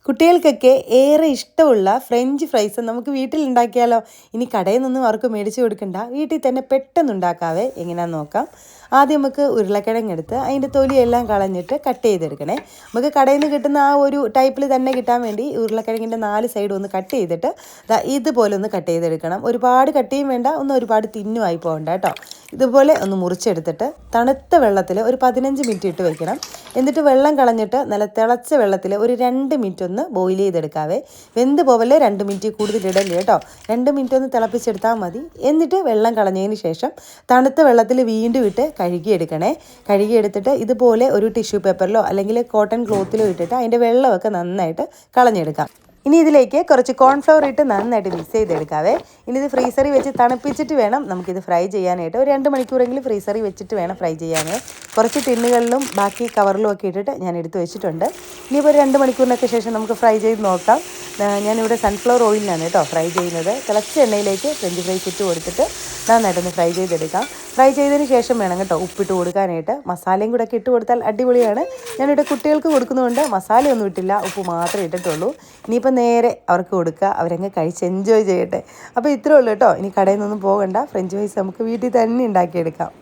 കുട്ടികൾക്കൊക്കെ ഏറെ ഇഷ്ടമുള്ള ഫ്രഞ്ച് ഫ്രൈസ് നമുക്ക് വീട്ടിൽ ഉണ്ടാക്കിയാലോ. ഇനി കടയിൽ നിന്നും അവർക്ക് മേടിച്ച് കൊടുക്കണ്ട, വീട്ടിൽ തന്നെ പെട്ടെന്ന് ഉണ്ടാക്കാവേ. എങ്ങനെയാണെന്ന് നോക്കാം. ആദ്യം നമുക്ക് ഉരുളക്കിഴങ്ങ് എടുത്ത് അതിൻ്റെ തൊലിയെല്ലാം കളഞ്ഞിട്ട് കട്ട് ചെയ്തെടുക്കണേ. നമുക്ക് കടയിൽ നിന്ന് കിട്ടുന്ന ആ ഒരു ടൈപ്പിൽ തന്നെ കിട്ടാൻ വേണ്ടി ഉരുളക്കിഴങ്ങിൻ്റെ 4 സൈഡും ഒന്ന് കട്ട് ചെയ്തിട്ട് ഇതുപോലെ ഒന്ന് കട്ട് ചെയ്തെടുക്കണം. ഒരുപാട് കട്ട് ചെയ്യും വേണ്ട, ഒന്നും ഒരുപാട് തിന്നുമായി പോകണ്ട കേട്ടോ. ഇതുപോലെ ഒന്ന് മുറിച്ചെടുത്തിട്ട് തണുത്ത വെള്ളത്തിൽ ഒരു 15 മിനിറ്റ് ഇട്ട് വയ്ക്കണം. എന്നിട്ട് വെള്ളം കളഞ്ഞിട്ട് നല്ല തിളച്ച വെള്ളത്തിൽ ഒരു 2 മിനിറ്റ് ഒന്ന് ബോയിൽ ചെയ്തെടുക്കാവേ. വെന്ത് പോവല്ലേ, 2 മിനിറ്റ് കൂടുതൽ ഇടല്ലേ കേട്ടോ. 2 മിനിറ്റ് ഒന്ന് തിളപ്പിച്ചെടുത്താൽ മതി. എന്നിട്ട് വെള്ളം കളഞ്ഞതിന് ശേഷം തണുത്ത വെള്ളത്തിൽ വീണ്ടും ഇട്ട് കഴുകിയെടുക്കണേ. കഴുകിയെടുത്തിട്ട് ഇതുപോലെ ഒരു ടിഷ്യൂ പേപ്പറിലോ അല്ലെങ്കിൽ കോട്ടൺ ക്ലോത്തിലോ ഇട്ടിട്ട് അതിൻ്റെ വെള്ളമൊക്കെ നന്നായിട്ട് കളഞ്ഞെടുക്കാം. ഇനി ഇതിലേക്ക് കുറച്ച് കോൺഫ്ലവർ ഇട്ട് നന്നായിട്ട് മിക്സ് ചെയ്തെടുക്കാവേ. ഇനി ഇത് ഫ്രീസറിൽ വെച്ച് തണുപ്പിച്ചിട്ട് വേണം നമുക്കിത് ഫ്രൈ ചെയ്യാനായിട്ട്. ഒരു 2 മണിക്കൂറെങ്കിലും ഫ്രീസറിൽ വെച്ചിട്ട് വേണം ഫ്രൈ ചെയ്യാനേ. കുറച്ച് ടിന്നുകളിലും ബാക്കി കവറിലും ഒക്കെ ഇട്ടിട്ട് ഞാൻ എടുത്ത് വെച്ചിട്ടുണ്ട്. ഇനിയിപ്പോൾ ഒരു 2 മണിക്കൂറിനൊക്കെ ശേഷം നമുക്ക് ഫ്രൈ ചെയ്ത് നോക്കാം. ഞാനിവിടെ സൺഫ്ലവർ ഓയിലിനാണ് കേട്ടോ ഫ്രൈ ചെയ്യുന്നത്. തിളച്ച എണ്ണയിലേക്ക് ഫ്രഞ്ച് ഫ്രൈസ് ഇട്ട് കൊടുത്തിട്ട് നന്നായിട്ടൊന്ന് ഫ്രൈ ചെയ്തെടുക്കാം. ഫ്രൈ ചെയ്തതിന് ശേഷം വേണം കേട്ടോ ഉപ്പിട്ട് കൊടുക്കാനായിട്ട്. മസാലയും കൂടെ ഒക്കെ ഇട്ട് കൊടുത്താൽ അടിപൊളിയാണ്. ഞാനിവിടെ കുട്ടികൾക്ക് കൊടുക്കുന്നതുകൊണ്ട് മസാലയൊന്നും ഇട്ടില്ല, ഉപ്പ് മാത്രമേ ഇട്ടിട്ടുള്ളൂ. ഇനിയിപ്പോൾ നേരെ അവർക്ക് കൊടുക്കുക, അവരങ്ങ് കഴിച്ച് എൻജോയ് ചെയ്യട്ടെ. അപ്പോൾ ഇത്രയേ ഉള്ളൂ കേട്ടോ. ഇനി കടയിൽ നിന്നൊന്നും പോകണ്ട, ഫ്രഞ്ച് ഫ്രൈസ് നമുക്ക് വീട്ടിൽ തന്നെ ഉണ്ടാക്കിയെടുക്കാം.